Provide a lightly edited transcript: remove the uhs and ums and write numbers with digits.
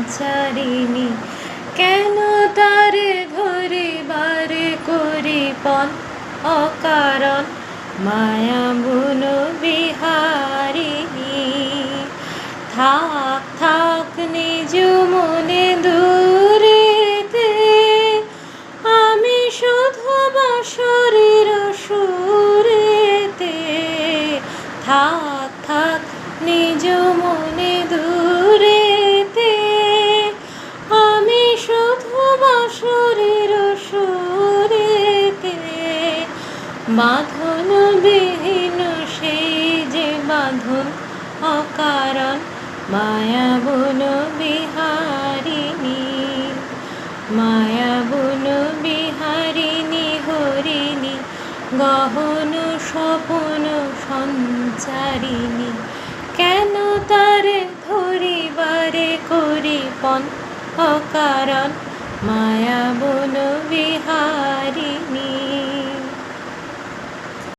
সঞ্চারিণী, কেন তারে ধরিবার করিপন অকারণ মায়া বুন বিহারিণী। থাক থাক নিজ মনে দূরেতে, আমি শুধু বাঁশরীর সুরেতে। থাক থাক নিজ মনে দূরেতে, আমি শুধু বাঁশরীর সুরেতে। বাঁধন বিহীন সেই যে বাঁধন অকারণ মায়া বুন বিহারিণী। মায়া বুন বিহারিণী হরিণী, গহন স্বপন সঞ্চারিণী, কেন তারে ধরিবারে করিপন অকারণ মায়া বুন